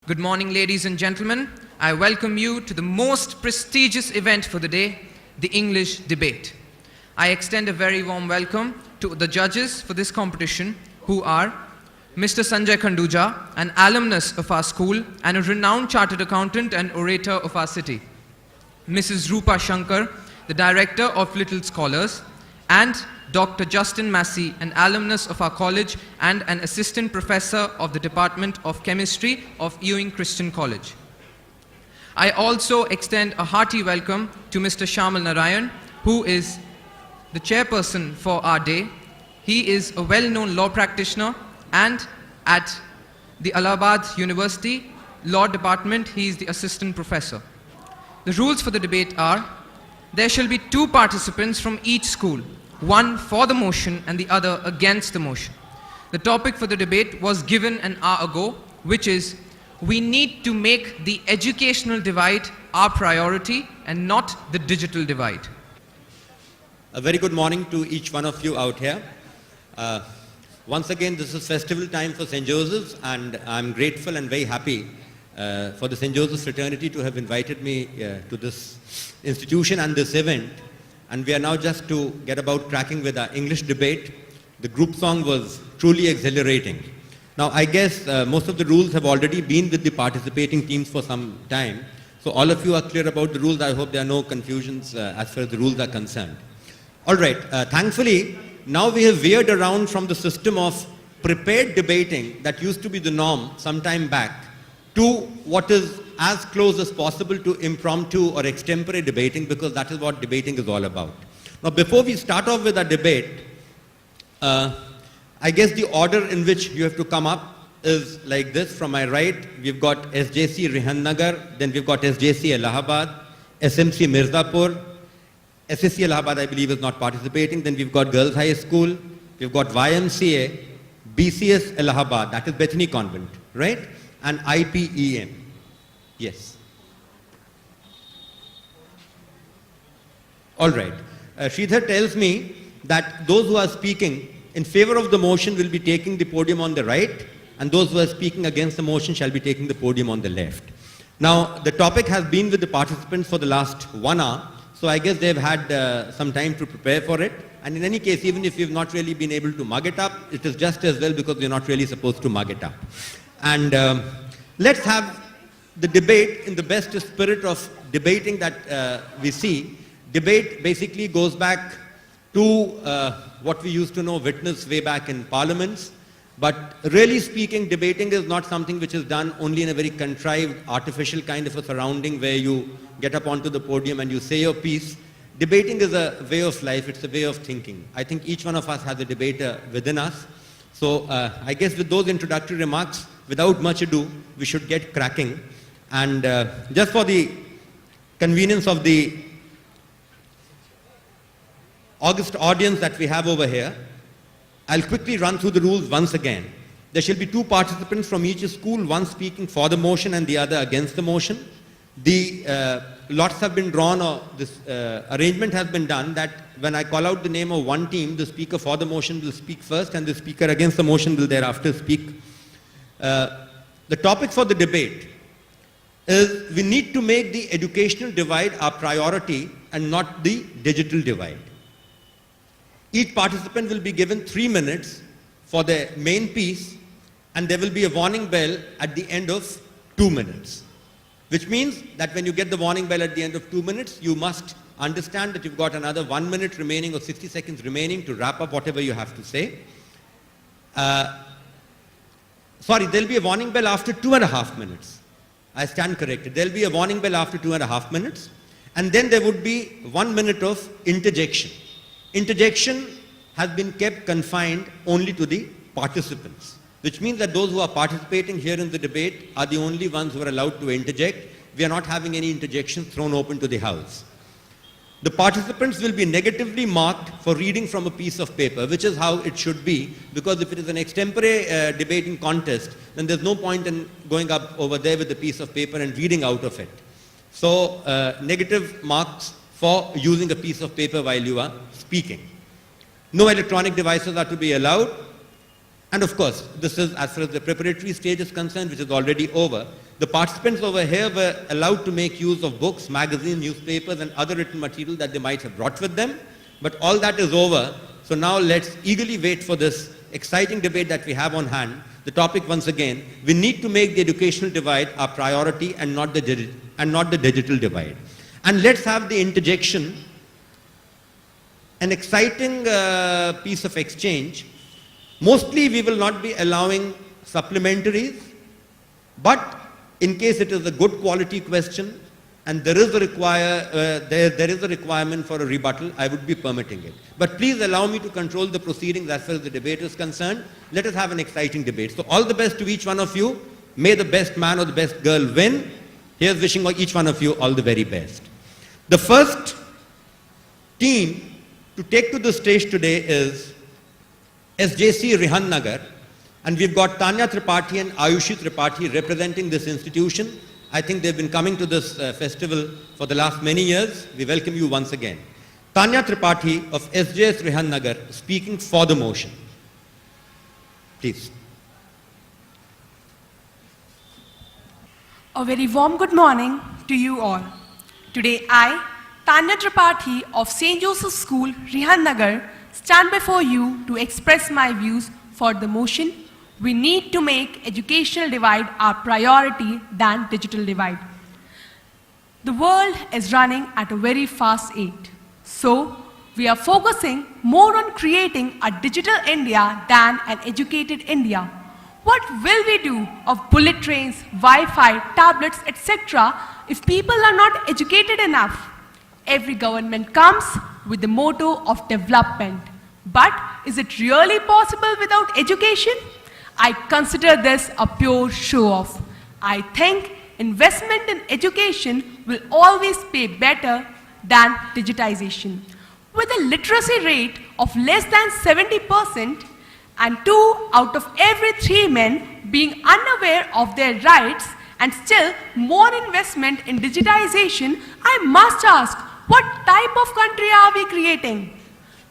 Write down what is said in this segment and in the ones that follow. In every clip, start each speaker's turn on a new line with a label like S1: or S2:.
S1: Good morning, ladies and gentlemen. I welcome you to the most prestigious event for the day, the English debate. I extend a very warm welcome to the judges for this competition, who are Mr. Sanjay Khanduja, an alumnus of our school and a renowned chartered accountant and orator of our city, Mrs. Rupa Shankar, the director of Little Scholars, and Dr. Justin Massey, an alumnus of our college and an assistant professor of the Department of Chemistry of Ewing Christian College. I also extend a hearty welcome to Mr. Shamal Narayan, who is the chairperson for our day. He is a well-known law practitioner, and at the Allahabad University Law Department, he is the assistant professor. The rules for the debate are: there shall be two participants from each school, one for the motion and the other against the motion. The topic for the debate was given an hour ago, which is: we need to make the educational divide our priority and not the digital divide.
S2: A very good morning to each one of you out here. Once again, this is festival time for St. Joseph's, and I'm grateful and very happy for the St. Joseph's fraternity to have invited me to this institution and this event. And we are now just to get about cracking with our English debate. The group song was truly exhilarating. Now, I guess most of the rules have already been with the participating teams for some time. So all of you are clear about the rules. I hope there are no confusions as far as the rules are concerned. All right, thankfully, now we have veered around from the system of prepared debating that used to be the norm some time back to what is as close as possible to impromptu or extempore debating, because that is what debating is all about. Now, before we start off with our debate, I guess the order in which you have to come up is like this. From my right, we've got SJC Rihannagar, then we've got SJC Allahabad, SMC Mirzapur, SSC Allahabad, I believe, is not participating. Then we've got Girls High School, we've got YMCA, BCS Allahabad, that is Bethany Convent, right? And IPEM. Yes. All right. Sridhar tells me that those who are speaking in favor of the motion will be taking the podium on the right, and those who are speaking against the motion shall be taking the podium on the left. Now, the topic has been with the participants for the last 1 hour, so I guess they've had some time to prepare for it. And in any case, even if you've not really been able to mug it up, it is just as well, because you're not really supposed to mug it up. And let's have the debate in the best spirit of debating that we see. Debate basically goes back to what we used to know, witness way back in parliaments. But really speaking, debating is not something which is done only in a very contrived, artificial kind of a surrounding where you get up onto the podium and you say your piece. Debating is a way of life, it's a way of thinking. I think each one of us has a debater within us. So I guess with those introductory remarks, without much ado, we should get cracking. And just for the convenience of the august audience that we have over here, I'll quickly run through the rules once again. There shall be two participants from each school, one speaking for the motion and the other against the motion. The lots have been drawn, or this arrangement has been done that when I call out the name of one team, the speaker for the motion will speak first and the speaker against the motion will thereafter speak. The topic for the debate is: we need to make the educational divide our priority and not the digital divide. Each participant will be given 3 minutes for their main piece, and there will be a warning bell at the end of 2 minutes. Which means that when you get the warning bell at the end of 2 minutes, you must understand that you've got another 1 minute remaining or 60 seconds remaining to wrap up whatever you have to say. Sorry, there'll be a warning bell after 2.5 minutes. I stand corrected. There'll be a warning bell after 2.5 minutes. And then there would be 1 minute of interjection. Interjection has been kept confined only to the participants, which means that those who are participating here in the debate are the only ones who are allowed to interject. We are not having any interjections thrown open to the house. The participants will be negatively marked for reading from a piece of paper, which is how it should be, because if it is an extempore debating contest, then there's no point in going up over there with a piece of paper and reading out of it. So negative marks for using a piece of paper while you are speaking. No electronic devices are to be allowed. And of course, this is as far as the preparatory stage is concerned, which is already over. The participants over here were allowed to make use of books, magazines, newspapers, and other written material that they might have brought with them. But all that is over. So now let's eagerly wait for this exciting debate that we have on hand. The topic once again, we need to make the educational divide our priority and not the digital divide. And let's have the interjection, an exciting piece of exchange. Mostly we will not be allowing supplementaries, but in case it is a good quality question and there is a requirement for a rebuttal, I would be permitting it. But please allow me to control the proceedings as far as the debate is concerned. Let us have an exciting debate. So all the best to each one of you. May the best man or the best girl win. Here's wishing each one of you all the very best. The first team to take to the stage today is SJC Rihan Nagar, and we've got Tanya Tripathi and Ayushi Tripathi representing this institution. I think they've been coming to this festival for the last many years. We welcome you once again. Tanya Tripathi of SJS Rihan Nagar speaking for the motion. Please.
S3: A very warm good morning to you all. Today I, Tanya Tripathi of St. Joseph's School, Rihan Nagar, stand before you to express my views for the motion, we need to make educational divide our priority than digital divide. The world is running at a very fast rate. So, we are focusing more on creating a digital India than an educated India. What will we do of bullet trains, Wi-Fi, tablets, etc. if people are not educated enough? Every government comes with the motto of development. But is it really possible without education? I consider this a pure show-off. I think investment in education will always pay better than digitization. With a literacy rate of less than 70% and 2 out of every 3 men being unaware of their rights and still more investment in digitization, I must ask, what type of country are we creating?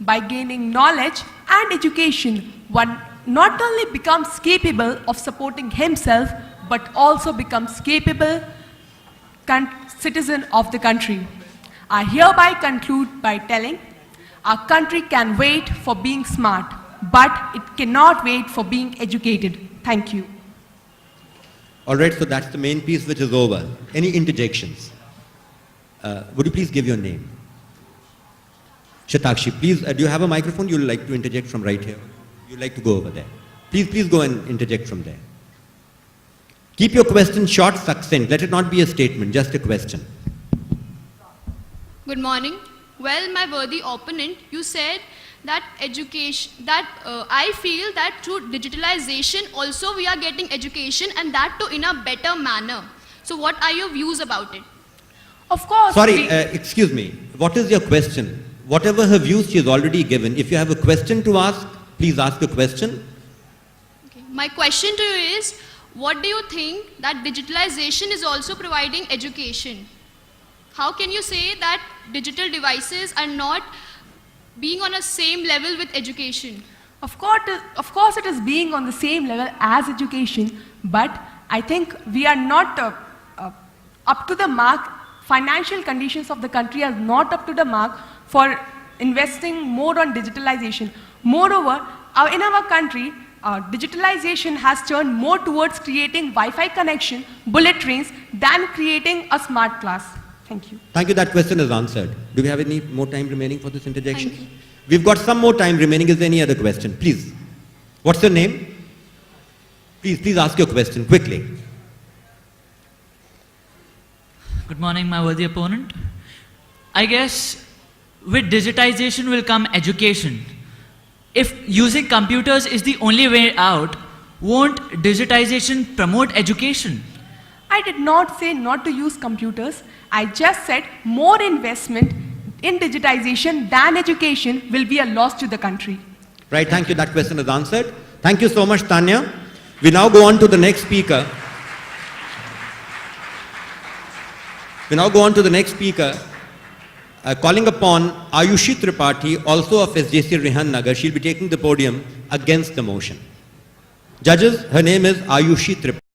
S3: By gaining knowledge and education, one not only becomes capable of supporting himself, but also becomes capable citizen of the country. I hereby conclude by telling, our country can wait for being smart, but it cannot wait for being educated. Thank you.
S2: All right, so that's the main piece which is over. Any interjections? Would you please give your name? Shatakshi, please, do you have a microphone? You'd like to interject from right here? You'd like to go over there? Please go and interject from there. Keep your question short, succinct. Let it not be a statement, just a question.
S4: Good morning. Well, my worthy opponent, you said that I feel that through digitalization also we are getting education, and that too in a better manner. So what are your views about it?
S3: Of course.
S2: Sorry, excuse me. What is your question? Whatever her views she has already given. If you have a question to ask, please ask a question.
S4: Okay. My question to you is, what do you think that digitalization is also providing education? How can you say that digital devices are not being on a same level with education?
S3: Of course it is being on the same level as education, but I think we are not up to the mark. Financial conditions of the country are not up to the mark for investing more on digitalization. Moreover, in our country, digitalization has turned more towards creating Wi-Fi connection, bullet trains, than creating a smart class. Thank you.
S2: Thank you. That question is answered. Do we have any more time remaining for this interjection?
S4: Thank you.
S2: We've got some more time remaining. Is there any other question? Please. What's your name? Please ask your question quickly.
S5: Good morning, my worthy opponent. I guess with digitization will come education. If using computers is the only way out, won't digitization promote education?
S3: I did not say not to use computers. I just said more investment in digitization than education will be a loss to the country.
S2: Right, thank you. That question is answered. Thank you so much, Tanya. We now go on to the next speaker. Calling upon Ayushi Tripathi, also of SJC Rihan Nagar. She'll be taking the podium against the motion. Judges, her name is Ayushi Tripathi.